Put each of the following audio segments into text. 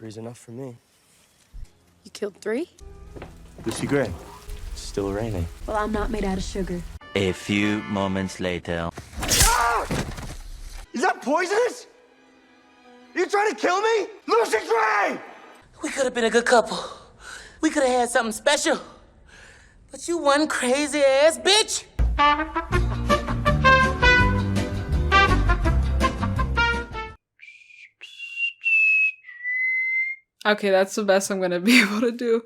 Three's enough for me. You killed 3? Lucy Gray. Still raining. Well, I'm not made out of sugar. A few moments later. Ah! Is that poisonous? You trying to kill me? Lucy Gray! We could have been a good couple. We could have had something special. But you one crazy ass bitch. Okay, that's the best I'm gonna be able to do.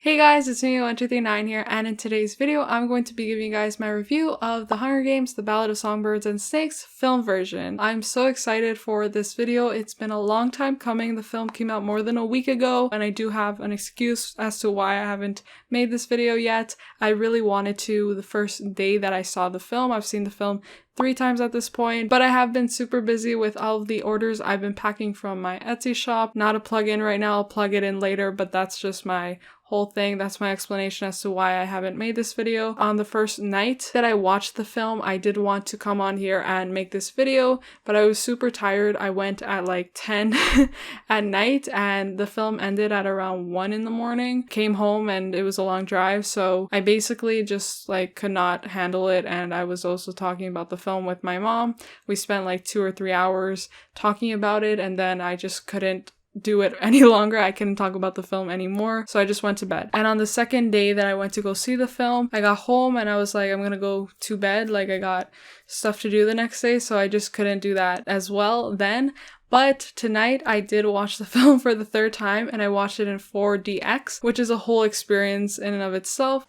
Hey guys, it's me, 1239 here, and in today's video, I'm going to be giving you guys my review of The Hunger Games, The Ballad of Songbirds and Snakes film version. I'm so excited for this video. It's been a long time coming. The film came out more than a week ago, and I do have an excuse as to why I haven't made this video yet. I really wanted to the first day that I saw the film. I've seen the film 3 times at this point, but I have been super busy with all of the orders I've been packing from my Etsy shop. Not a plug-in right now, I'll plug it in later, but that's just my whole thing. That's my explanation as to why I haven't made this video. On the first night that I watched the film, I did want to come on here and make this video, but I was super tired. I went at like 10 at night and the film ended at around 1 in the morning. Came home and it was a long drive, so I basically just like could not handle it, and I was also talking about the film with my mom. We spent like 2 or 3 hours talking about it, and then I just couldn't do it any longer. I couldn't talk about the film anymore, so I just went to bed. And on the second day that I went to go see the film, I got home and I was like, I'm gonna go to bed. Like, I got stuff to do the next day, so I just couldn't do that as well then. But tonight I did watch the film for the 3rd time, and I watched it in 4DX, which is a whole experience in and of itself.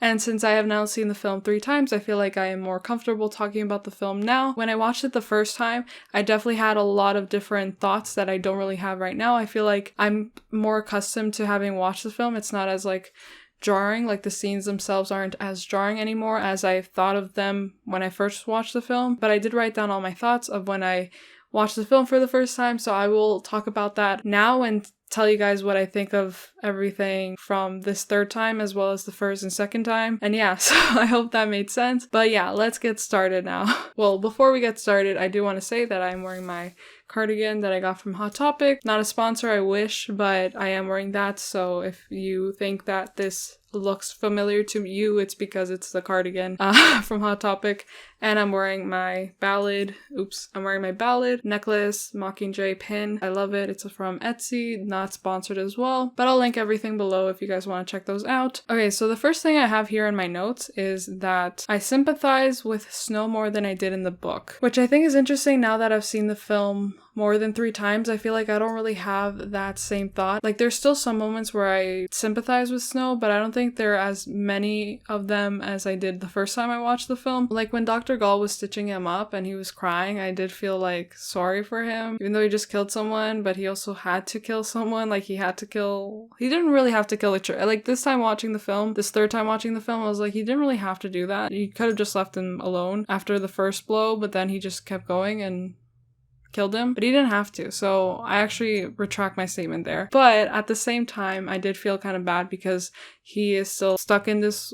And since I have now seen the film 3 times, I feel like I am more comfortable talking about the film now. When I watched it the first time, I definitely had a lot of different thoughts that I don't really have right now. I feel like I'm more accustomed to having watched the film. It's not as like jarring, like the scenes themselves aren't as jarring anymore as I thought of them when I first watched the film. But I did write down all my thoughts of when I watched the film for the first time, so I will talk about that now and tell you guys what I think of everything from this 3rd time as well as the 1st and 2nd time. And yeah, so I hope that made sense. But yeah, let's get started now. Well, before we get started, I do want to say that I'm wearing my cardigan that I got from Hot Topic. Not a sponsor, I wish, but I am wearing that, so if you think that this looks familiar to you, it's because it's the cardigan from Hot Topic. And I'm wearing my Ballad necklace Mockingjay pin. I love it. It's from Etsy, not sponsored as well, but I'll link everything below if you guys want to check those out. Okay, so the first thing I have here in my notes is that I sympathize with Snow more than I did in the book, which I think is interesting now that I've seen the film more than 3 times. I feel like I don't really have that same thought. Like, there's still some moments where I sympathize with Snow, but I don't think there are as many of them as I did the first time I watched the film. Like, when Dr. Gall was stitching him up and he was crying, I did feel like sorry for him, even though he just killed someone, but he also had to kill someone. Like, he didn't really have to kill like this time watching the film, this 3rd time watching the film, I was like, he didn't really have to do that. He could have just left him alone after the first blow, but then he just kept going and killed him, but he didn't have to, so I actually retract my statement there. But at the same time, I did feel kind of bad because he is still stuck in this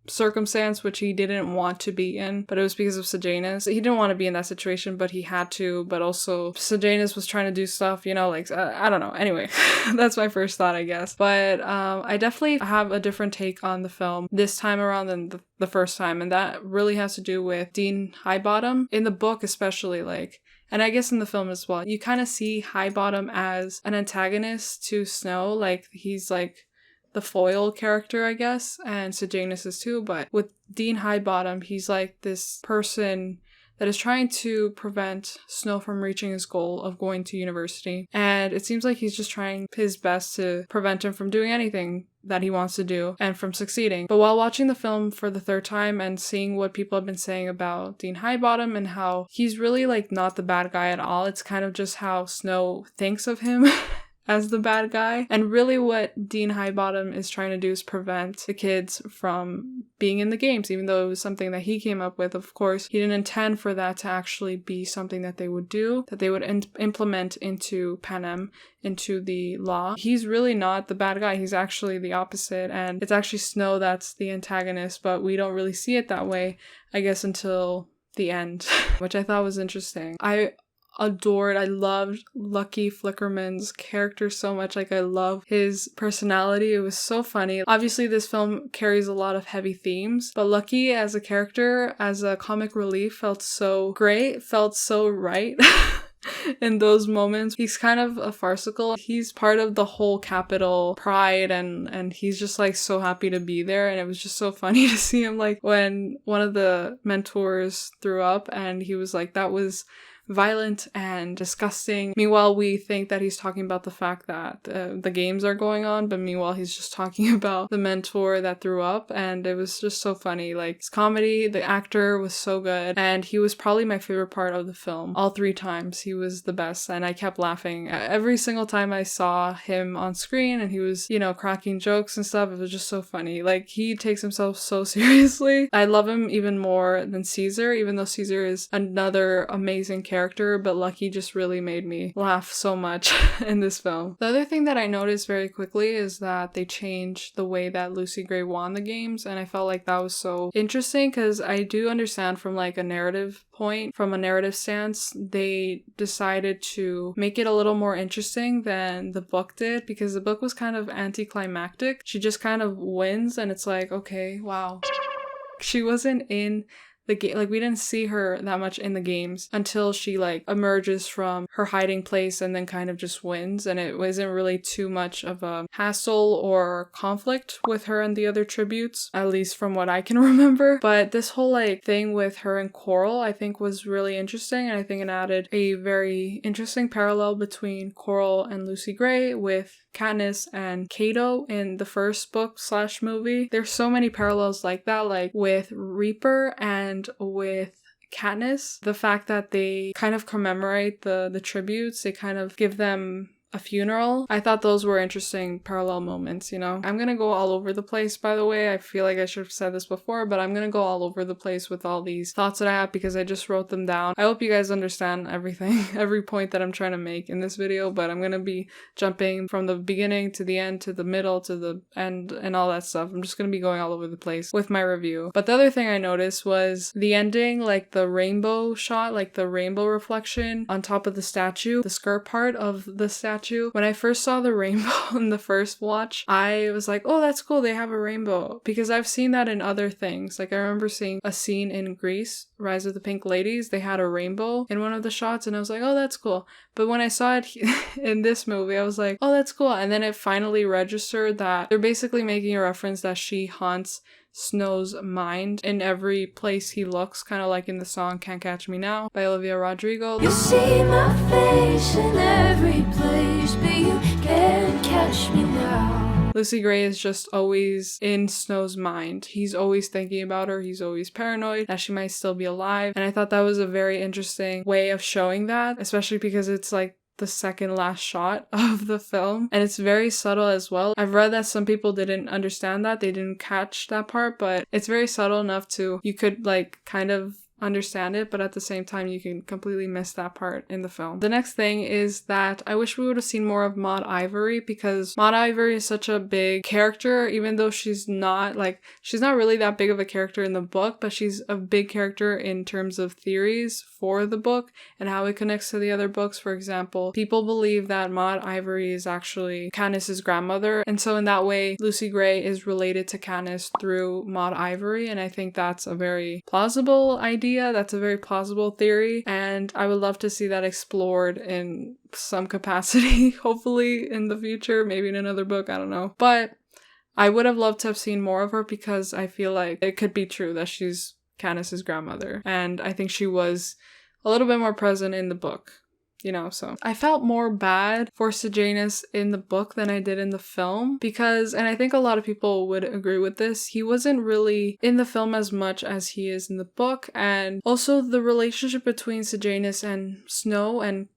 circumstance which he didn't want to be in, but it was because of Sejanus. He didn't want to be in that situation, but he had to, but also Sejanus was trying to do stuff, you know, like, I don't know. Anyway, that's my first thought, I guess. But I definitely have a different take on the film this time around than the first time, and that really has to do with Dean Highbottom. In the book especially, like, and I guess in the film as well, you kind of see Highbottom as an antagonist to Snow. Like, he's like the foil character, I guess, and Sejanus is too, but with Dean Highbottom, he's like this person that is trying to prevent Snow from reaching his goal of going to university. And it seems like he's just trying his best to prevent him from doing anything that he wants to do and from succeeding. But while watching the film for the 3rd time and seeing what people have been saying about Dean Highbottom and how he's really like not the bad guy at all, it's kind of just how Snow thinks of him as the bad guy. And really what Dean Highbottom is trying to do is prevent the kids from being in the games, even though it was something that he came up with. Of course, he didn't intend for that to actually be something that they would do, that they would implement into Panem, into the law. He's really not the bad guy. He's actually the opposite, and it's actually Snow that's the antagonist, but we don't really see it that way, I guess, until the end, which I thought was interesting. I loved Lucky Flickerman's character so much. Like, I love his personality. It was so funny. Obviously, this film carries a lot of heavy themes, but Lucky as a character, as a comic relief, felt so great, felt so right. In those moments, he's kind of a farcical. He's part of the whole Capitol pride, and he's just like so happy to be there. And it was just so funny to see him, like, when one of the mentors threw up and he was like, that was violent and disgusting. Meanwhile, we think that he's talking about the fact that the games are going on, but meanwhile he's just talking about the mentor that threw up. And it was just so funny. Like, his comedy, the actor was so good, and he was probably my favorite part of the film. All 3 times he was the best, and I kept laughing every single time I saw him on screen, and he was, you know, cracking jokes and stuff. It was just so funny. Like, he takes himself so seriously. I love him even more than Caesar, even though Caesar is another amazing character, but Lucky just really made me laugh so much in this film. The other thing that I noticed very quickly is that they changed the way that Lucy Gray won the games, and I felt like that was so interesting because I do understand from like a narrative point, from a narrative stance, they decided to make it a little more interesting than the book did, because the book was kind of anticlimactic. She just kind of wins and it's like, okay, wow. She wasn't in the game, like, we didn't see her that much in the games until she like emerges from her hiding place and then kind of just wins, and it wasn't really too much of a hassle or conflict with her and the other tributes, at least from what I can remember. But this whole like thing with her and Coral I think was really interesting, and I think it added a very interesting parallel between Coral and Lucy Gray with Katniss and Cato in the first book / movie. There's so many parallels like that, like with Reaper and with Katniss. The fact that they kind of commemorate the tributes, they kind of give them a funeral. I thought those were interesting parallel moments, you know? I'm gonna go all over the place, by the way. I feel like I should have said this before, but I'm gonna go all over the place with all these thoughts that I have because I just wrote them down. I hope you guys understand everything, every point that I'm trying to make in this video, but I'm gonna be jumping from the beginning to the end to the middle to the end and all that stuff. I'm just gonna be going all over the place with my review. But the other thing I noticed was the ending, like the rainbow shot, like the rainbow reflection on top of the statue, the skirt part of the statue. When I first saw the rainbow in the first watch, I was like, oh, that's cool, they have a rainbow, because I've seen that in other things. Like, I remember seeing a scene in Grease, Rise of the Pink Ladies, they had a rainbow in one of the shots, and I was like, oh, that's cool. But when I saw it in this movie, I was like, oh, that's cool. And then it finally registered that they're basically making a reference that she haunts Snow's mind in every place he looks, kind of like in the song Can't Catch Me Now by Olivia Rodrigo. You see my face in every place, but you can't catch me now. Lucy Gray is just always in Snow's mind. He's always thinking about her. He's always paranoid that she might still be alive. And I thought that was a very interesting way of showing that, especially because it's like the second last shot of the film, and it's very subtle as well. I've read that some people didn't understand that, they didn't catch that part, but it's very subtle enough to, you could like kind of understand it, but at the same time you can completely miss that part in the film. The next thing is that I wish we would have seen more of Maude Ivory, because Maude Ivory is such a big character, even though she's not really that big of a character in the book, but she's a big character in terms of theories for the book and how it connects to the other books. For example, people believe that Maude Ivory is actually Katniss's grandmother, and so in that way Lucy Gray is related to Katniss through Maude Ivory, and I think that's a very plausible idea. That's a very plausible theory, and I would love to see that explored in some capacity, hopefully in the future, maybe in another book, I don't know. But I would have loved to have seen more of her, because I feel like it could be true that she's Katniss's grandmother, and I think she was a little bit more present in the book. You know, so I felt more bad for Sejanus in the book than I did in the film, because, and I think a lot of people would agree with this, he wasn't really in the film as much as he is in the book, and also the relationship between Sejanus and Snow and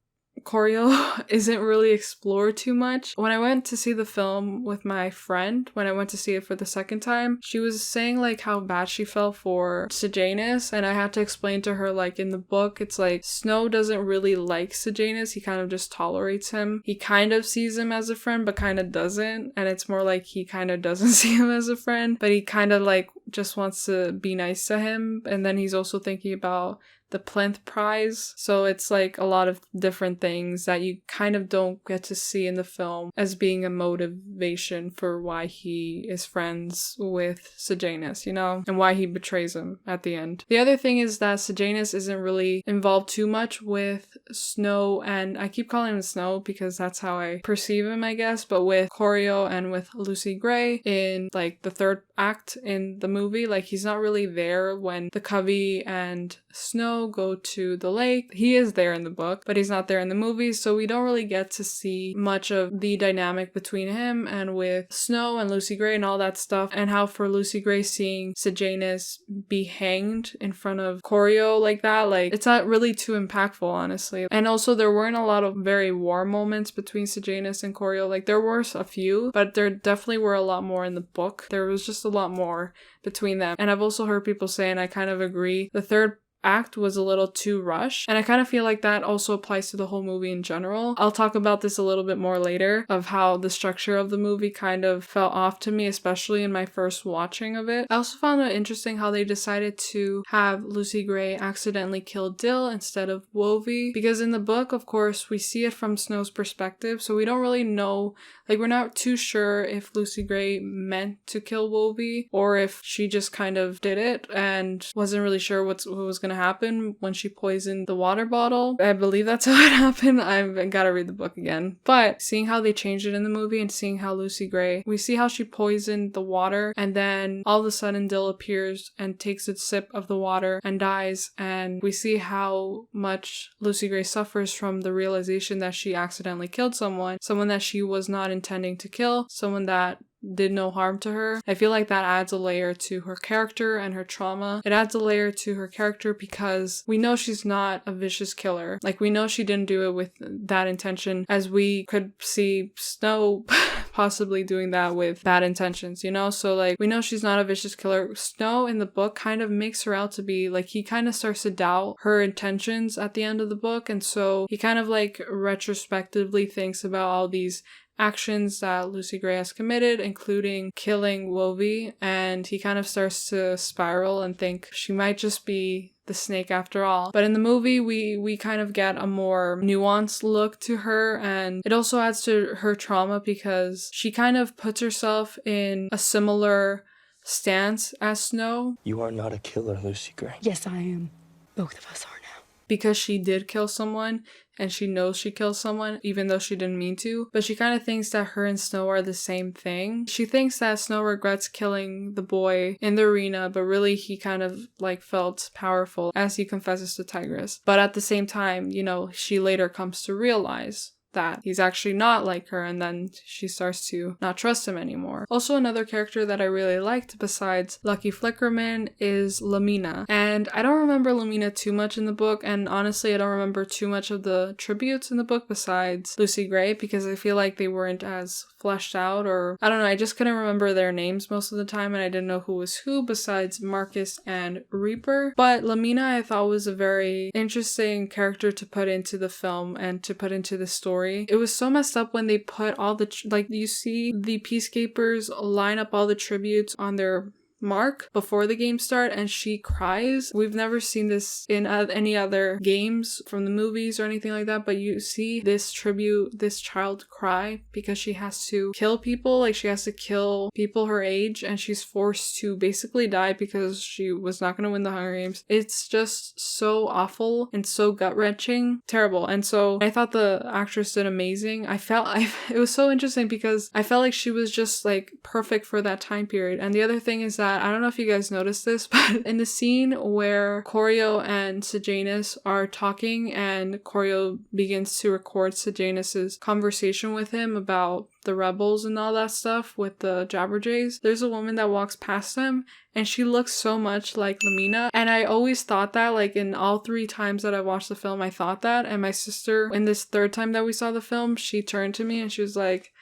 Corio isn't really explored too much. When I went to see the film with my friend, when I went to see it for the second time, she was saying like how bad she felt for Sejanus, and I had to explain to her, like, in the book it's like Snow doesn't really like Sejanus, he kind of just tolerates him. He kind of sees him as a friend but kind of doesn't, and it's more like he kind of doesn't see him as a friend, but he kind of like just wants to be nice to him. And then he's also thinking about the plinth prize. So it's like a lot of different things that you kind of don't get to see in the film as being a motivation for why he is friends with Sejanus, you know, and why he betrays him at the end. The other thing is that Sejanus isn't really involved too much with Snow, and I keep calling him Snow because that's how I perceive him, I guess, but with Corio and with Lucy Gray in like the third act in the movie, like he's not really there when the Covey and Snow go to the lake. He is there in the book, but he's not there in the movie, so we don't really get to see much of the dynamic between him and with Snow and Lucy Gray and all that stuff, and how for Lucy Gray seeing Sejanus be hanged in front of Corio like that, like it's not really too impactful, honestly. And also there weren't a lot of very warm moments between Sejanus and Corio. Like there were a few, but there definitely were a lot more in the book. There was just a lot more between them. And I've also heard people say, and I kind of agree, the third act was a little too rushed, and I kind of feel like that also applies to the whole movie in general. I'll talk about this a little bit more later, of how the structure of the movie kind of fell off to me, especially in my first watching of it. I also found it interesting how they decided to have Lucy Gray accidentally kill Dill instead of Wovey, because in the book, of course, we see it from Snow's perspective, so we don't really know, like we're not too sure if Lucy Gray meant to kill Wovey or if she just kind of did it and wasn't really sure what was going to happen when she poisoned the water bottle. I believe that's how it happened. I've got to read the book again. But seeing how they changed it in the movie and seeing how Lucy Gray, we see how she poisoned the water, and then all of a sudden Dill appears and takes a sip of the water and dies, and we see how much Lucy Gray suffers from the realization that she accidentally killed someone that she was not intending to kill, someone that did no harm to her. I feel like that adds a layer to her character and her trauma. It adds a layer to her character because we know she's not a vicious killer. Like, we know she didn't do it with that intention, as we could see Snow possibly doing that with bad intentions, you know? So, like, we know she's not a vicious killer. Snow in the book kind of makes her out to be, like, he kind of starts to doubt her intentions at the end of the book, and so he kind of, like, retrospectively thinks about all these actions that Lucy Gray has committed, including killing Wovey, and he kind of starts to spiral and think she might just be the snake after all. But in the movie, we kind of get a more nuanced look to her, and it also adds to her trauma because she kind of puts herself in a similar stance as Snow. You are not a killer, Lucy Gray. Yes, I am. Both of us are now. Because she did kill someone, and she knows she killed someone, even though she didn't mean to. But she kind of thinks that her and Snow are the same thing. She thinks that Snow regrets killing the boy in the arena, but really he kind of like felt powerful as he confesses to Tigress. But at the same time, you know, she later comes to realize that he's actually not like her, and then she starts to not trust him anymore. Also, another character that I really liked besides Lucky Flickerman is Lamina, and I don't remember Lamina too much in the book, and honestly I don't remember too much of the tributes in the book besides Lucy Gray, because I feel like they weren't as fleshed out, or I don't know, I just couldn't remember their names most of the time, and I didn't know who was who besides Marcus and Reaper. But Lamina I thought was a very interesting character to put into the film and to put into the story. It was so messed up when they put all the like, you see the Peacekeepers line up all the tributes on their mark before the game start, and she cries. We've never seen this in any other games from the movies or anything like that, but you see this child cry because she has to kill people, like she has to kill people her age, and she's forced to basically die because she was not going to win the Hunger Games. It's just so awful and so gut-wrenching, terrible. And so I thought the actress did amazing. It was so interesting because I felt like she was just like perfect for that time period. And the other thing is that, I don't know if you guys noticed this, but in the scene where Corio and Sejanus are talking and Corio begins to record Sejanus's conversation with him about the rebels and all that stuff with the Jabberjays, there's a woman that walks past them and she looks so much like Lamina. And I always thought that, like in all 3 times that I watched the film, I thought that. And my sister, in this 3rd time that we saw the film, she turned to me and she was like,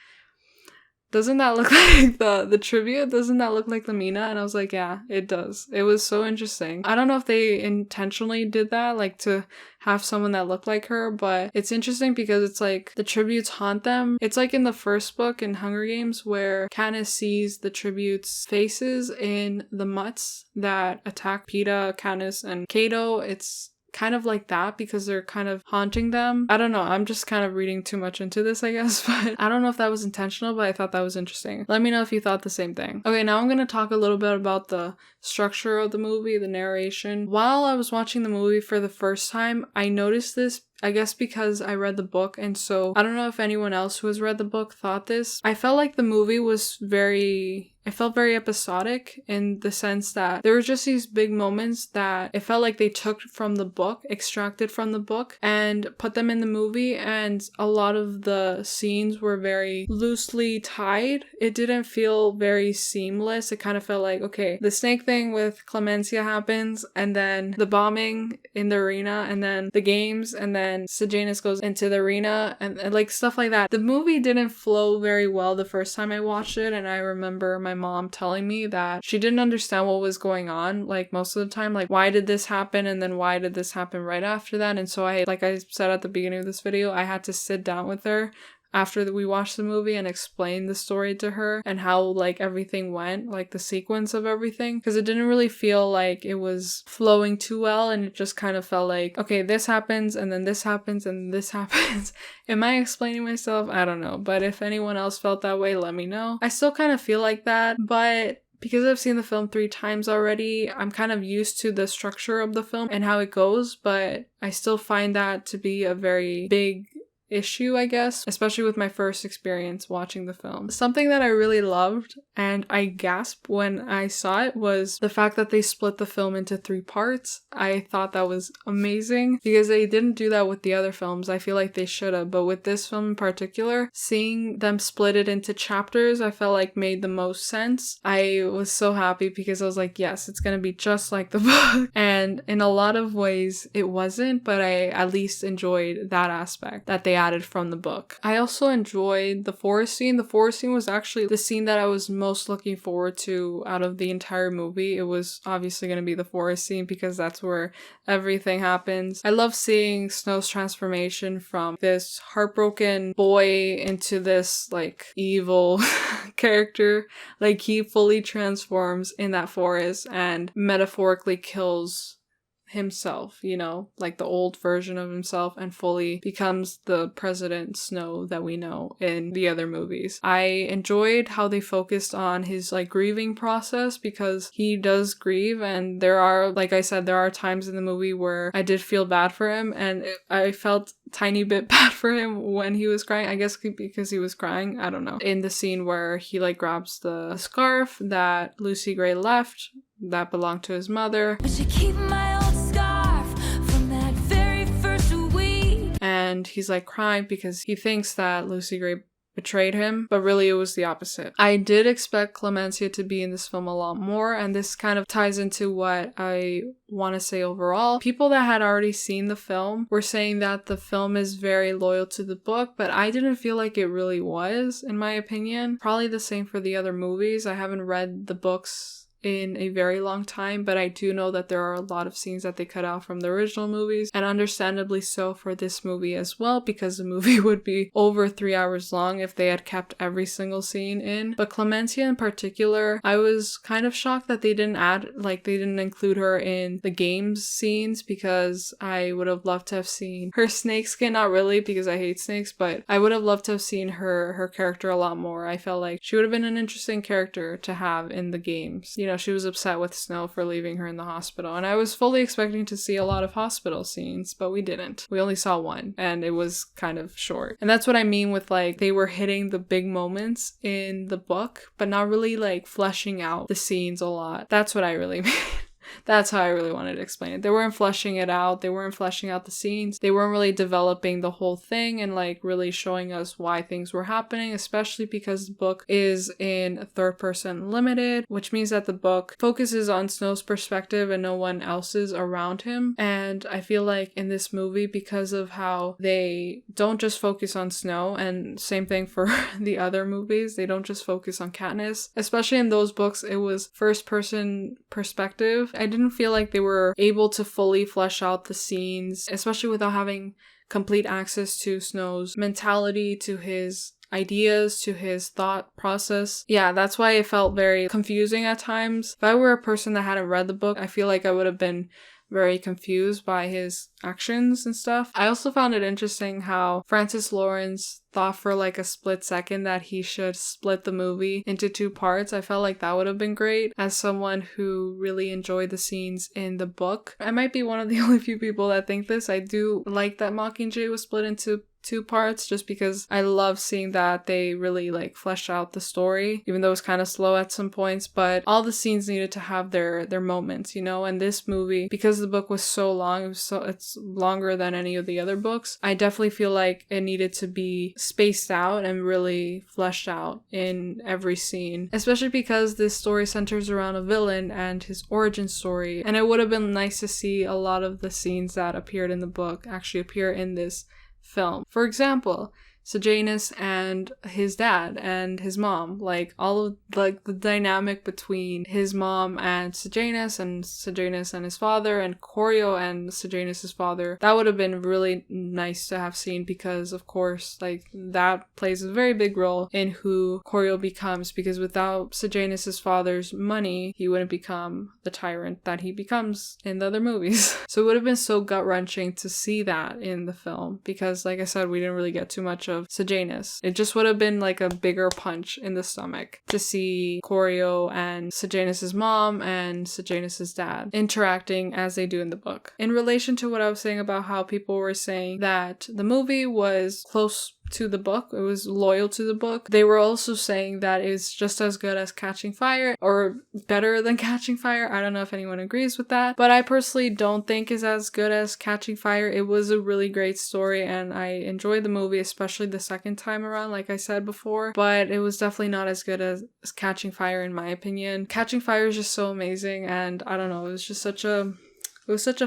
doesn't that look like the tribute? Doesn't that look like Lamina? And I was like, yeah, it does. It was so interesting. I don't know if they intentionally did that, like to have someone that looked like her, but it's interesting because it's like the tributes haunt them. It's like in the first book in Hunger Games where Katniss sees the tributes' faces in the mutts that attack Peeta, Katniss, and Cato. It's kind of like that because they're kind of haunting them. I don't know, I'm just kind of reading too much into this, I guess, but I don't know if that was intentional, but I thought that was interesting. Let me know if you thought the same thing. Okay, now I'm gonna talk a little bit about the structure of the movie, the narration. While I was watching the movie for the first time, I noticed this, I guess because I read the book, and so I don't know if anyone else who has read the book thought this. I felt like the movie was it felt very episodic in the sense that there were just these big moments that it felt like they took from the book, extracted from the book, and put them in the movie, and a lot of the scenes were very loosely tied. It didn't feel very seamless. It kind of felt like, okay, the snake thing with Clemencia happens, and then the bombing in the arena, and then the games, and then Sejanus goes into the arena, and like stuff like that. The movie didn't flow very well the first time I watched it, and I remember my mom telling me that she didn't understand what was going on, like most of the time, like why did this happen, and then why did this happen right after that. And so like I said at the beginning of this video, I had to sit down with her after we watched the movie and explain the story to her and how like everything went, like the sequence of everything, because it didn't really feel like it was flowing too well, and it just kind of felt like, okay, this happens and then this happens and this happens. Am I explaining myself? I don't know, but if anyone else felt that way, let me know. I still kind of feel like that, but because I've seen the film 3 times already, I'm kind of used to the structure of the film and how it goes, but I still find that to be a very big issue, I guess, especially with my first experience watching the film. Something that I really loved and I gasped when I saw it was the fact that they split the film into 3 parts. I thought that was amazing because they didn't do that with the other films. I feel like they should have, but with this film in particular, seeing them split it into chapters, I felt like made the most sense. I was so happy because I was like, yes, it's gonna be just like the book. And in a lot of ways it wasn't, but I at least enjoyed that aspect that they added from the book. I also enjoyed the forest scene. The forest scene was actually the scene that I was most looking forward to out of the entire movie. It was obviously going to be the forest scene because that's where everything happens. I love seeing Snow's transformation from this heartbroken boy into this like evil character. Like he fully transforms in that forest and metaphorically kills himself, you know, like the old version of himself, and fully becomes the President Snow that we know in the other movies. I enjoyed how they focused on his like grieving process because he does grieve, and there are, like I said, there are times in the movie where I did feel bad for him, and I felt tiny bit bad for him when he was crying, I guess because he was crying, I don't know. In the scene where he like grabs the scarf that Lucy Gray left that belonged to his mother, But you keep my old scarf from that very first week. and he's like crying because he thinks that Lucy Gray betrayed him, but really it was the opposite. I did expect Clemencia to be in this film a lot more, and this kind of ties into what I want to say overall. People that had already seen the film were saying that the film is very loyal to the book, but I didn't feel like it really was, in my opinion. Probably the same for the other movies. I haven't read the books in a very long time, but I do know that there are a lot of scenes that they cut out from the original movies, and understandably so for this movie as well, because the movie would be over 3 hours long if they had kept every single scene in. But Clemencia in particular, I was kind of shocked that they didn't include her in the games scenes, because I would have loved to have seen her snake skin. Not really, because I hate snakes, but I would have loved to have seen her character a lot more. I felt like she would have been an interesting character to have in the games. You know, she was upset with Snow for leaving her in the hospital, and I was fully expecting to see a lot of hospital scenes, but we didn't. We only saw one, and it was kind of short. And that's what I mean with like they were hitting the big moments in the book, but not really like fleshing out the scenes a lot. That's what I really mean. That's how I really wanted to explain it. They weren't fleshing it out. They weren't fleshing out the scenes. They weren't really developing the whole thing and like really showing us why things were happening, especially because the book is in third person limited, which means that the book focuses on Snow's perspective and no one else's around him. And I feel like in this movie, because of how they don't just focus on Snow, and same thing for the other movies, they don't just focus on Katniss. Especially in those books, it was first person perspective. I didn't feel like they were able to fully flesh out the scenes, especially without having complete access to Snow's mentality, to his ideas, to his thought process. Yeah, that's why it felt very confusing at times. If I were a person that hadn't read the book, I feel like I would have been very confused by his actions and stuff. I also found it interesting how Francis Lawrence thought for like a split second that he should split the movie into 2 parts. I felt like that would have been great as someone who really enjoyed the scenes in the book. I might be one of the only few people that think this. I do like that Mockingjay was split into 2 parts just because I love seeing that they really like flesh out the story, even though it was kind of slow at some points, but all the scenes needed to have their moments, you know. And this movie, because the book was so long, it's longer than any of the other books, I definitely feel like it needed to be spaced out and really fleshed out in every scene, especially because this story centers around a villain and his origin story, and it would have been nice to see a lot of the scenes that appeared in the book actually appear in this film. For example, Sejanus and his dad and his mom, like all of like the dynamic between his mom and Sejanus and his father and Corio and Sejanus's father, that would have been really nice to have seen, because of course like that plays a very big role in who Corio becomes, because without Sejanus's father's money he wouldn't become the tyrant that he becomes in the other movies. So it would have been so gut-wrenching to see that in the film, because like I said, we didn't really get too much of Sejanus. It just would have been like a bigger punch in the stomach to see Corio and Sejanus's mom and Sejanus's dad interacting as they do in the book. In relation to what I was saying about how people were saying that the movie was close to the book, it was loyal to the book, they were also saying that it's just as good as Catching Fire, or better than Catching Fire. I don't know if anyone agrees with that, but I personally don't think is as good as Catching Fire. It was a really great story and I enjoyed the movie, especially the second time around, like I said before, but it was definitely not as good as Catching Fire in my opinion. Catching Fire is just so amazing, and I don't know, it was just such a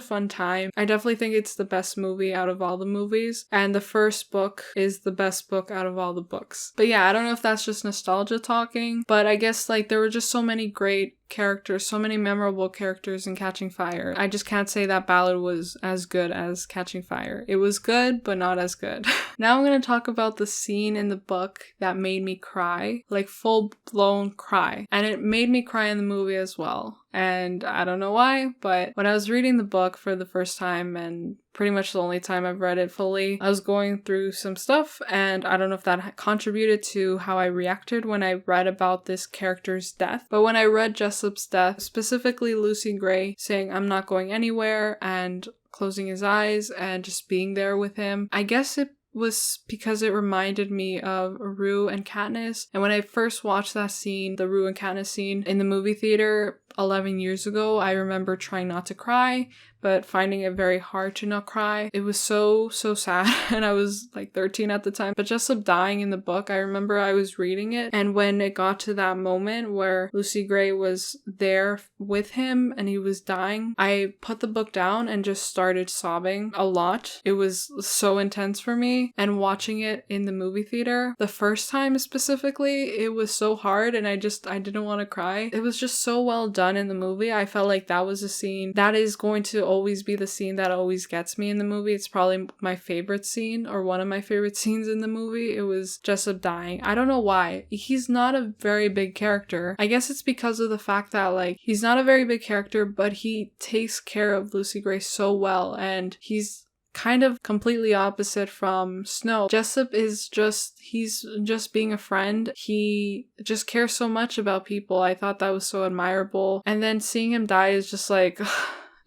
fun time. I definitely think it's the best movie out of all the movies, and the first book is the best book out of all the books. But yeah, I don't know if that's just nostalgia talking, but I guess like there were just so many great characters, so many memorable characters in Catching Fire. I just can't say that Ballad was as good as Catching Fire. It was good, but not as good. Now I'm going to talk about the scene in the book that made me cry, like full-blown cry. And it made me cry in the movie as well. And I don't know why, but when I was reading the book for the first time, and pretty much the only time I've read it fully, I was going through some stuff, and I don't know if that contributed to how I reacted when I read about this character's death. But when I read Jessup's death, specifically Lucy Gray saying, "I'm not going anywhere," and closing his eyes and just being there with him, I guess it was because it reminded me of Rue and Katniss. And when I first watched that scene, the Rue and Katniss scene in the movie theater 11 years ago, I remember trying not to cry, but finding it very hard to not cry. It was so sad, and I was like 13 at the time. But Jessup dying in the book, I remember I was reading it, and when it got to that moment where Lucy Gray was there with him and he was dying, I put the book down and just started sobbing a lot. It was so intense for me, and watching it in the movie theater, the first time specifically, it was so hard, and I didn't want to cry. It was just so well done in the movie. I felt like that was a scene that is going to always be the scene that always gets me in the movie. It's probably my favorite scene, or one of my favorite scenes in the movie. It was Jessup dying. I don't know why. He's not a very big character. I guess it's because of the fact that like he's not a very big character, but he takes care of Lucy Gray so well, and he's kind of completely opposite from Snow. Jessup is he's just being a friend. He just cares so much about people. I thought that was so admirable. And then seeing him die is just like,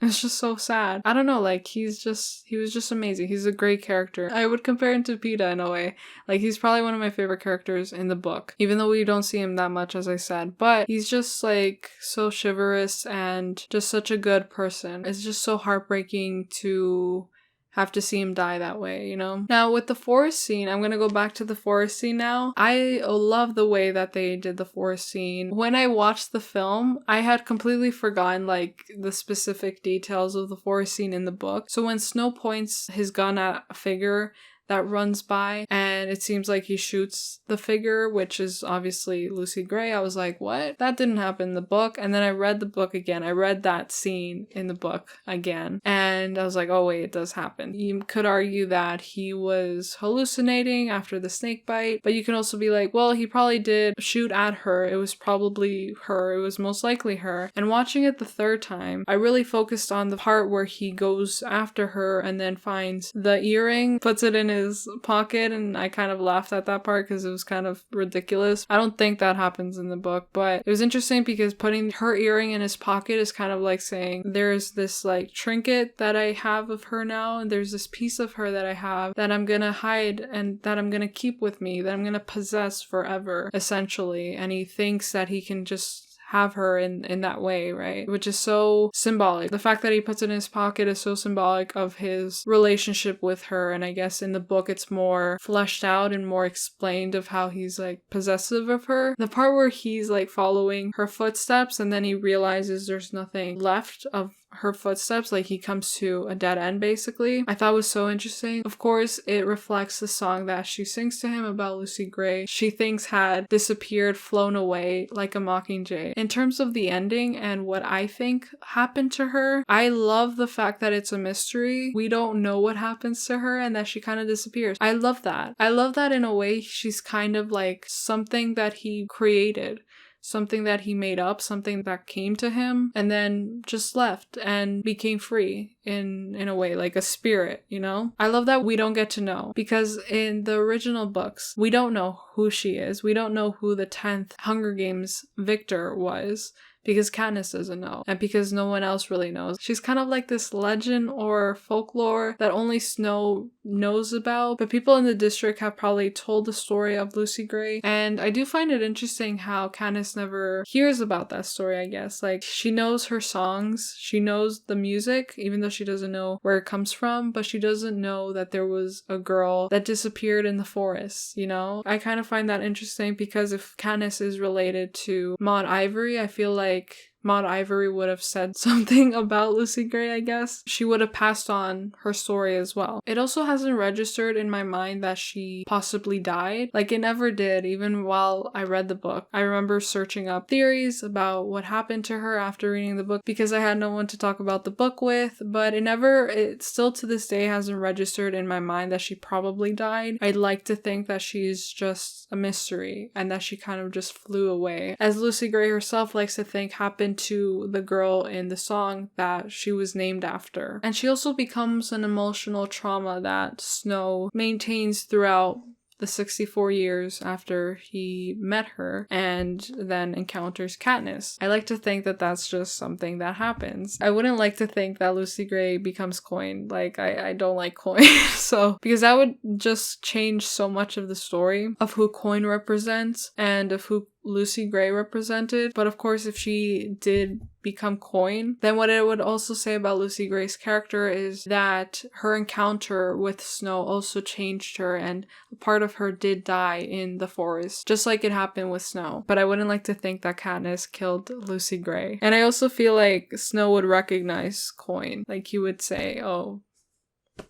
it's just so sad. I don't know, like he was just amazing. He's a great character. I would compare him to Peeta in a way. Like he's probably one of my favorite characters in the book, even though we don't see him that much, as I said. But he's just like so chivalrous and just such a good person. It's just so heartbreaking to have to see him die that way, you know? Now, with the forest scene, I'm gonna go back to the forest scene now. I love the way that they did the forest scene. When I watched the film, I had completely forgotten, like, the specific details of the forest scene in the book. So when Snow points his gun at a figure that runs by, and it seems like he shoots the figure, which is obviously Lucy Gray. I was like, what? That didn't happen in the book. And then I read the book again. I read that scene in the book again, and I was like, oh wait, it does happen. You could argue that he was hallucinating after the snake bite, but you can also be like, well, he probably did shoot at her. It was probably her. It was most likely her. And watching it the third time, I really focused on the part where he goes after her and then finds the earring, puts it in his pocket, and I kind of laughed at that part because it was kind of ridiculous. I don't think that happens in the book, but it was interesting because putting her earring in his pocket is kind of like saying, there's this like trinket that I have of her now, and there's this piece of her that I have that I'm gonna hide and that I'm gonna keep with me, that I'm gonna possess forever, essentially. And he thinks that he can just have her in that way, right? Which is so symbolic. The fact that he puts it in his pocket is so symbolic of his relationship with her, and I guess in the book it's more fleshed out and more explained of how he's like possessive of her. The part where he's like following her footsteps and then he realizes there's nothing left of her footsteps, like he comes to a dead end basically, I thought was so interesting. Of course, it reflects the song that she sings to him about Lucy Gray. She thinks had disappeared, flown away like a mockingjay. In terms of the ending and what I think happened to her, I love the fact that it's a mystery. We don't know what happens to her and that she kind of disappears. I love that. I love that in a way she's kind of like something that he created. Something that he made up, something that came to him and then just left and became free in a way, like a spirit, you know? I love that we don't get to know, because in the original books, we don't know who she is. We don't know who the 10th Hunger Games victor was, because Katniss doesn't know, and because no one else really knows. She's kind of like this legend or folklore that only Snow knows about, but people in the district have probably told the story of Lucy Gray, and I do find it interesting how Katniss never hears about that story, I guess. Like, she knows her songs, she knows the music, even though she doesn't know where it comes from, but she doesn't know that there was a girl that disappeared in the forest, you know? I kind of find that interesting because if Katniss is related to Maude Ivory, I feel like Maude Ivory would have said something about Lucy Gray, I guess. She would have passed on her story as well. It also hasn't registered in my mind that she possibly died. Like, it never did, even while I read the book. I remember searching up theories about what happened to her after reading the book because I had no one to talk about the book with, but it still to this day hasn't registered in my mind that she probably died. I'd like to think that she's just a mystery and that she kind of just flew away. As Lucy Gray herself likes to think happened to the girl in the song that she was named after. And she also becomes an emotional trauma that Snow maintains throughout the 64 years after he met her and then encounters Katniss. I like to think that that's just something that happens. I wouldn't like to think that Lucy Gray becomes Coin. Like, I don't like Coin. So, because that would just change so much of the story of who Coin represents and of who Lucy Gray represented. But of course, if she did become Coin, then what it would also say about Lucy Gray's character is that her encounter with Snow also changed her, and a part of her did die in the forest, just like it happened with Snow. But I wouldn't like to think that Katniss killed Lucy Gray. And I also feel like Snow would recognize Coin. Like, he would say, oh,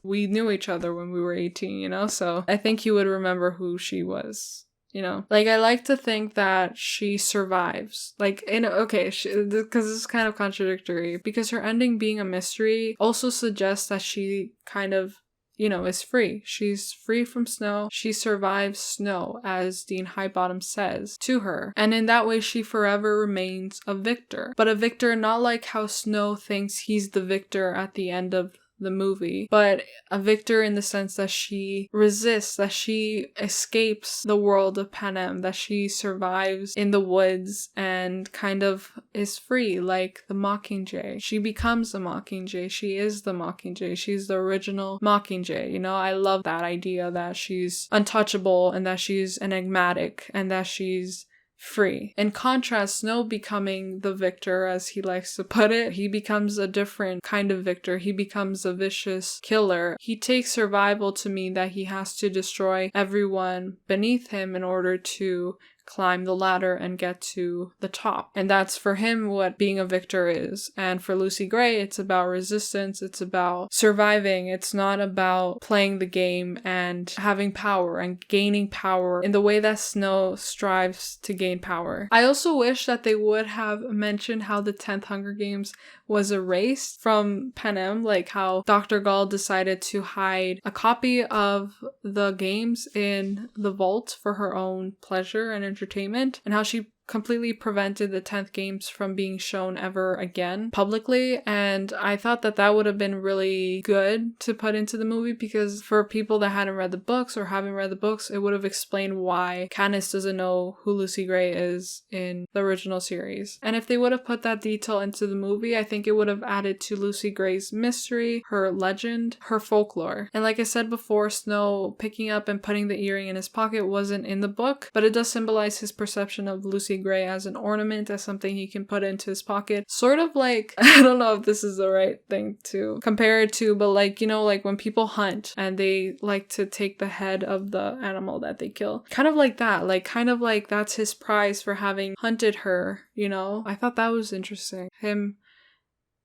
we knew each other when we were 18, you know? So I think he would remember who she was. You know, like, I like to think that she survives. Like, because this is kind of contradictory, because her ending being a mystery also suggests that she kind of, you know, is free. She's free from Snow. She survives Snow, as Dean Highbottom says to her. And in that way, she forever remains a victor. But a victor not like how Snow thinks he's the victor at the end of the movie, but a victor in the sense that she resists, that she escapes the world of Panem, that she survives in the woods and kind of is free, like the Mockingjay. She becomes the Mockingjay. She is the Mockingjay. She's the original Mockingjay. You know, I love that idea that she's untouchable and that she's enigmatic and that she's free. In contrast, Snow becoming the victor, as he likes to put it, he becomes a different kind of victor. He becomes a vicious killer. He takes survival to mean that he has to destroy everyone beneath him in order to climb the ladder and get to the top. And that's for him what being a victor is. And for Lucy Gray, it's about resistance, it's about surviving, it's not about playing the game and having power and gaining power in the way that Snow strives to gain power. I also wish that they would have mentioned how the 10th Hunger Games was erased from Panem, like how Dr. Gall decided to hide a copy of the games in the vault for her own pleasure and entertainment, and how she completely prevented the 10th games from being shown ever again publicly. And I thought that that would have been really good to put into the movie, because for people that hadn't read the books or haven't read the books, it would have explained why Katniss doesn't know who Lucy Gray is in the original series. And if they would have put that detail into the movie, I think it would have added to Lucy Gray's mystery, her legend, her folklore. And like I said before, Snow picking up and putting the earring in his pocket wasn't in the book, but it does symbolize his perception of Lucy Gray as an ornament, as something he can put into his pocket. Sort of like, I don't know if this is the right thing to compare it to, but like, you know, like when people hunt and they like to take the head of the animal that they kill. Kind of like that, like kind of like that's his prize for having hunted her, you know? I thought that was interesting. Him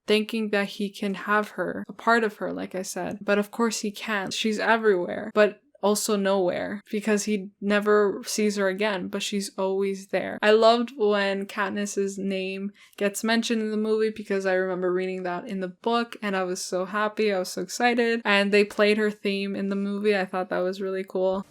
thinking that he can have her, a part of her, like I said. But of course he can't. She's everywhere. But also nowhere, because he never sees her again, but she's always there. I loved when Katniss's name gets mentioned in the movie, because I remember reading that in the book and I was so happy, I was so excited, and they played her theme in the movie. I thought that was really cool.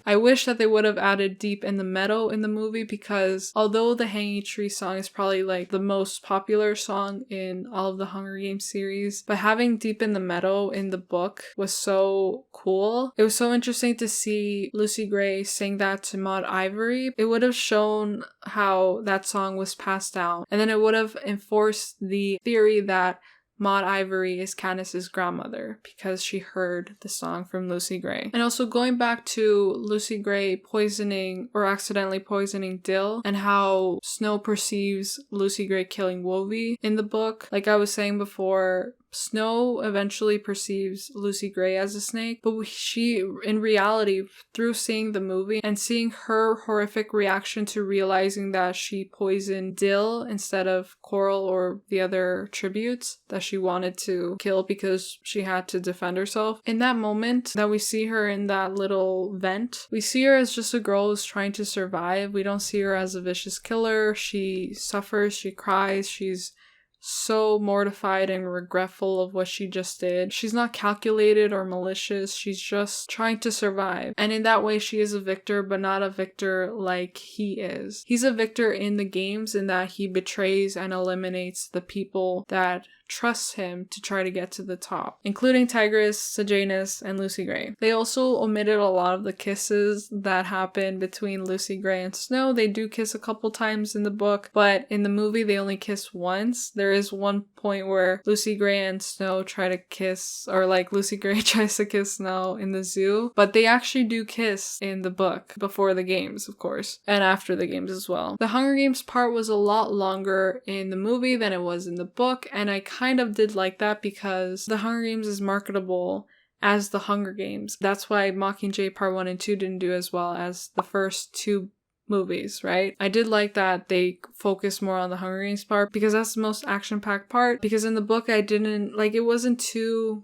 I wish that they would have added Deep in the Meadow in the movie, because although the Hanging Tree song is probably like the most popular song in all of the Hunger Games series, but having Deep in the Meadow in the book was so cool. It was so interesting to see Lucy Gray sing that to Maud Ivory. It would have shown how that song was passed down, and then it would have enforced the theory that Maud Ivory is Katniss's grandmother, because she heard the song from Lucy Gray. And also going back to Lucy Gray poisoning or accidentally poisoning Dill, and how Snow perceives Lucy Gray killing Wolvie in the book. Like I was saying before, Snow eventually perceives Lucy Gray as a snake, but she, in reality, through seeing the movie and seeing her horrific reaction to realizing that she poisoned Dill instead of Coral or the other tributes that she wanted to kill because she had to defend herself. In that moment that we see her in that little vent, we see her as just a girl who's trying to survive. We don't see her as a vicious killer. She suffers, she cries, she's so mortified and regretful of what she just did. She's not calculated or malicious. She's just trying to survive. And in that way, she is a victor, but not a victor like he is. He's a victor in the games in that he betrays and eliminates the people that trust him to try to get to the top, including Tigris, Sejanus, and Lucy Gray. They also omitted a lot of the kisses that happen between Lucy Gray and Snow. They do kiss a couple times in the book, but in the movie they only kiss once. There is one point where Lucy Gray and Snow try to kiss, or like Lucy Gray tries to kiss Snow in the zoo, but they actually do kiss in the book before the games, of course, and after the games as well. The Hunger Games part was a lot longer in the movie than it was in the book, and I kind of did like that because the Hunger Games is marketable as the Hunger Games. That's why Mockingjay Part 1 and 2 didn't do as well as the first two movies, right? I did like that they focus more on the Hunger Games part because that's the most action-packed part, because in the book I didn't, like, it wasn't too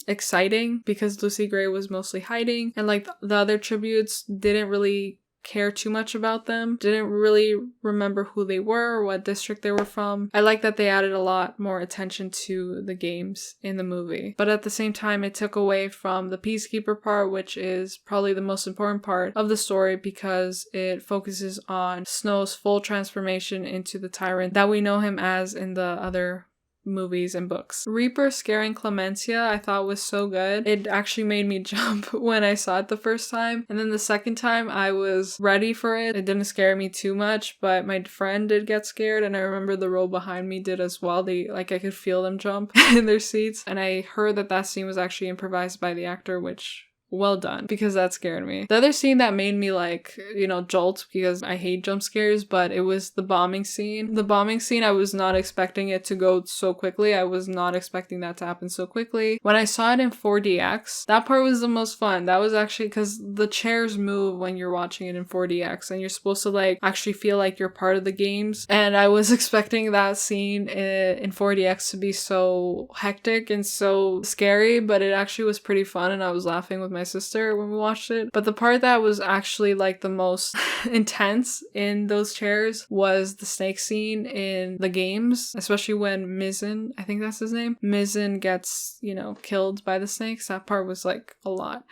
exciting because Lucy Gray was mostly hiding, and like the other tributes didn't really care too much about them, didn't really remember who they were or what district they were from. I like that they added a lot more attention to the games in the movie, but at the same time it took away from the Peacekeeper part, which is probably the most important part of the story because it focuses on Snow's full transformation into the tyrant that we know him as in the other movies and books. Reaper scaring Clemencia I thought was so good. It actually made me jump when I saw it the first time, and then the second time I was ready for it. It didn't scare me too much, but my friend did get scared, and I remember the row behind me did as well. They, like, I could feel them jump in their seats, and I heard that that scene was actually improvised by the actor, which well done, because that scared me. The other scene that made me like, you know, jolt, because I hate jump scares, but it was the bombing scene. The bombing scene, I was not expecting it to go so quickly. I was not expecting that to happen so quickly. When I saw it in 4DX, that part was the most fun. That was actually because the chairs move when you're watching it in 4DX, and you're supposed to like actually feel like you're part of the games. And I was expecting that scene in 4DX to be so hectic and so scary, but it actually was pretty fun, and I was laughing with my sister when we watched it. But the part that was actually like the most intense in those chairs was the snake scene in the games, especially when Mizzen, I think that's his name, Mizzen gets, you know, killed by the snakes. That part was like a lot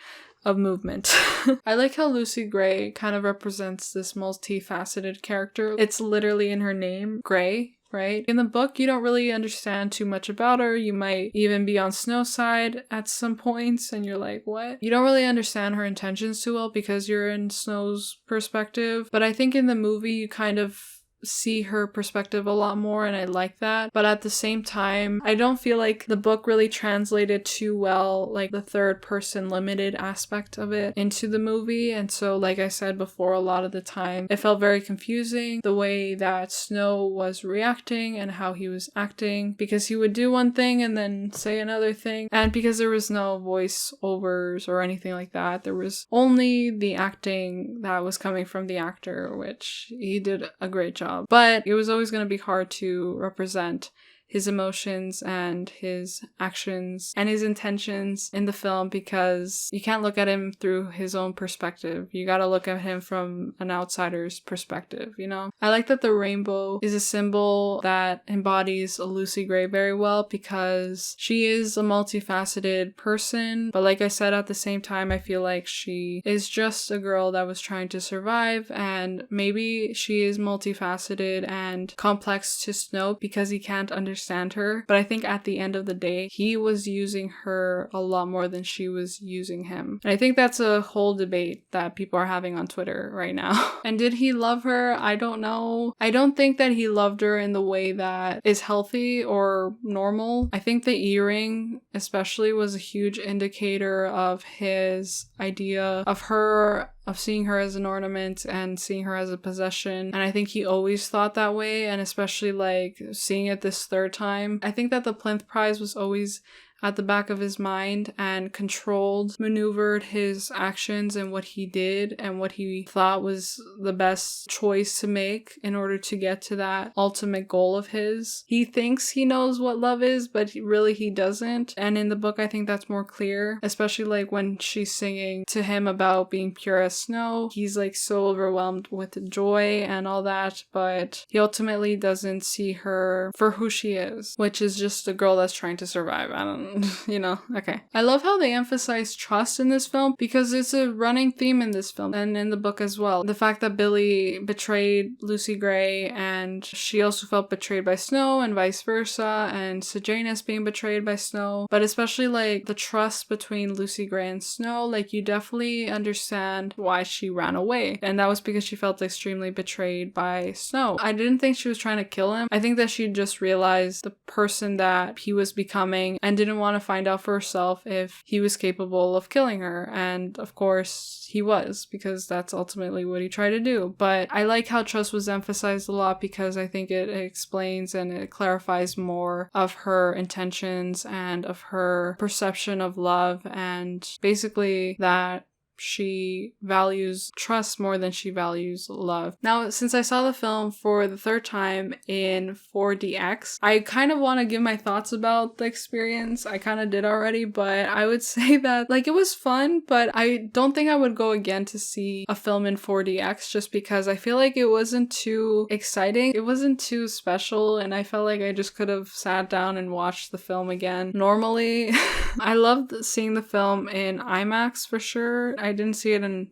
of movement. I like how Lucy Gray kind of represents this multifaceted character. It's literally in her name, Gray, right? In the book, you don't really understand too much about her. You might even be on Snow's side at some points, and you're like, what? You don't really understand her intentions too well because you're in Snow's perspective. But I think in the movie, you kind of see her perspective a lot more, and I like that. But at the same time, I don't feel like the book really translated too well, like the third person limited aspect of it into the movie. And so, like I said before, a lot of the time it felt very confusing the way that Snow was reacting and how he was acting, because he would do one thing and then say another thing, and because there was no voiceovers or anything like that, there was only the acting that was coming from the actor, which he did a great job. But it was always going to be hard to represent his emotions and his actions and his intentions in the film, because you can't look at him through his own perspective. You gotta look at him from an outsider's perspective, you know? I like that the rainbow is a symbol that embodies Lucy Gray very well, because she is a multifaceted person, but like I said, at the same time, I feel like she is just a girl that was trying to survive, and maybe she is multifaceted and complex to Snow because he can't understand her, but I think at the end of the day, he was using her a lot more than she was using him. And I think that's a whole debate that people are having on Twitter right now. And did he love her? I don't know. I don't think that he loved her in the way that is healthy or normal. I think the earring especially was a huge indicator of his idea of her, of seeing her as an ornament and seeing her as a possession. And I think he always thought that way, and especially like seeing it this third time. I think that the plinth prize was always at the back of his mind and controlled, maneuvered his actions and what he did and what he thought was the best choice to make in order to get to that ultimate goal of his. He thinks he knows what love is, but he doesn't. And in the book, I think that's more clear, especially like when she's singing to him about being pure as snow. He's like so overwhelmed with joy and all that, but he ultimately doesn't see her for who she is, which is just a girl that's trying to survive. I don't you know, okay. I love how they emphasize trust in this film, because it's a running theme in this film and in the book as well. The fact that Billy betrayed Lucy Gray, and she also felt betrayed by Snow, and vice versa, and Sejanus being betrayed by Snow. But especially like the trust between Lucy Gray and Snow, like you definitely understand why she ran away, and that was because she felt extremely betrayed by Snow. I didn't think she was trying to kill him. I think that she just realized the person that he was becoming and didn't want to find out for herself if he was capable of killing her. And of course he was, because that's ultimately what he tried to do. But I like how trust was emphasized a lot, because I think it explains and it clarifies more of her intentions and of her perception of love, and basically that she values trust more than she values love. Now, since I saw the film for the third time in 4DX, I kind of want to give my thoughts about the experience. I kind of did already, but I would say that like it was fun, but I don't think I would go again to see a film in 4DX, just because I feel like it wasn't too exciting. It wasn't too special, and I felt like I just could have sat down and watched the film again normally. I loved seeing the film in IMAX for sure. I didn't see it in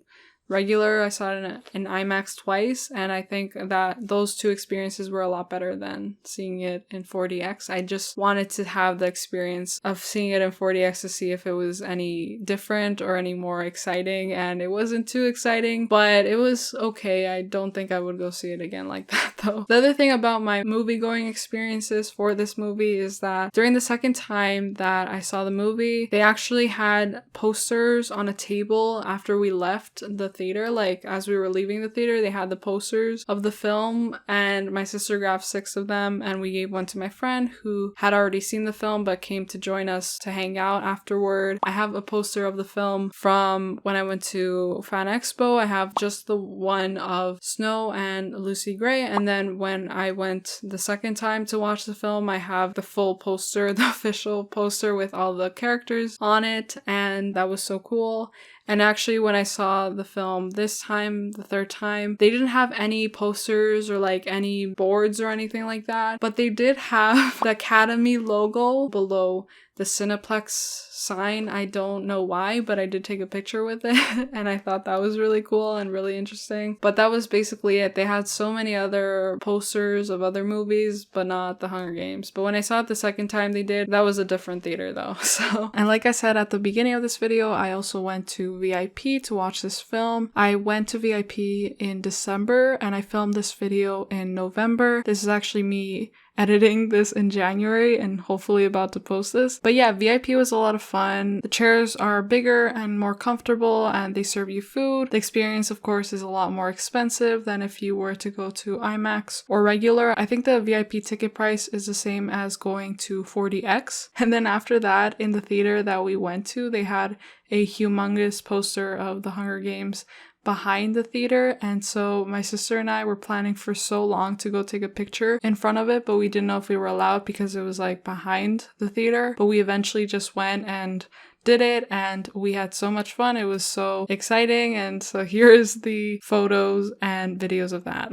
regular. I saw it in IMAX twice, and I think that those two experiences were a lot better than seeing it in 4DX. I just wanted to have the experience of seeing it in 4DX to see if it was any different or any more exciting, and it wasn't too exciting, but it was okay. I don't think I would go see it again like that though. The other thing about my movie-going experiences for this movie is that during the second time that I saw the movie, they actually had posters on a table after we left the theater. Like, as we were leaving the theater, they had the posters of the film, and my sister grabbed 6 of them, and we gave one to my friend who had already seen the film but came to join us to hang out afterward. I have a poster of the film from when I went to Fan Expo. I have just the one of Snow and Lucy Gray, and then when I went the second time to watch the film, I have the full poster, the official poster with all the characters on it, and that was so cool. And actually, when I saw the film this time, the third time, they didn't have any posters or like any boards or anything like that, but they did have the Academy logo below the Cineplex sign. I don't know why, but I did take a picture with it and I thought that was really cool and really interesting. But that was basically it. They had so many other posters of other movies, but not The Hunger Games. But when I saw it the second time they did, that was a different theater though. So, and like I said at the beginning of this video, I also went to VIP to watch this film. I went to VIP in December and I filmed this video in November. This is actually me editing this in January and hopefully about to post this. But yeah, VIP was a lot of fun. The chairs are bigger and more comfortable and they serve you food. The experience, of course, is a lot more expensive than if you were to go to IMAX or regular. I think the VIP ticket price is the same as going to 4DX. And then after that, in the theater that we went to, they had a humongous poster of the Hunger Games behind the theater, and so my sister and I were planning for so long to go take a picture in front of it, but we didn't know if we were allowed because it was like behind the theater. But we eventually just went and did it, and we had so much fun. It was so exciting, and so here's the photos and videos of that.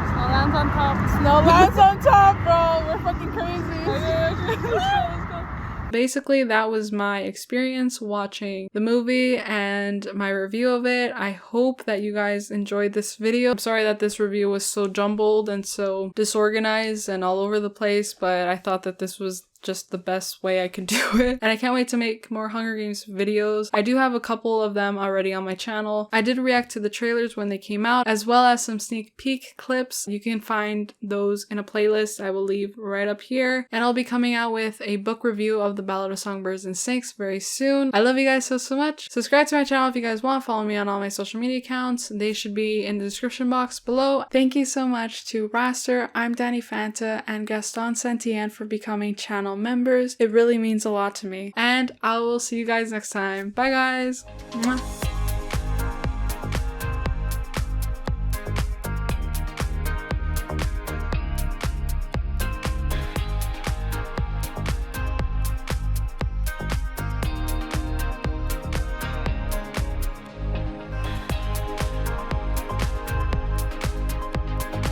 Snowland's on top. Snowland's on top, bro. We're fucking crazy. Basically, that was my experience watching the movie and my review of it. I hope that you guys enjoyed this video. I'm sorry that this review was so jumbled and so disorganized and all over the place, but I thought that this was just the best way I could do it. And I can't wait to make more Hunger Games videos. I do have a couple of them already on my channel. I did react to the trailers when they came out, as well as some sneak peek clips. You can find those in a playlist I will leave right up here. And I'll be coming out with a book review of The Ballad of Songbirds and Snakes very soon. I love you guys so much. Subscribe to my channel if you guys want. Follow me on all my social media accounts. They should be in the description box below. Thank you so much to Raster, I'm Danny Fanta, and Gaston Santien for becoming channel members. It really means a lot to me. And I will see you guys next time. Bye guys! Mwah.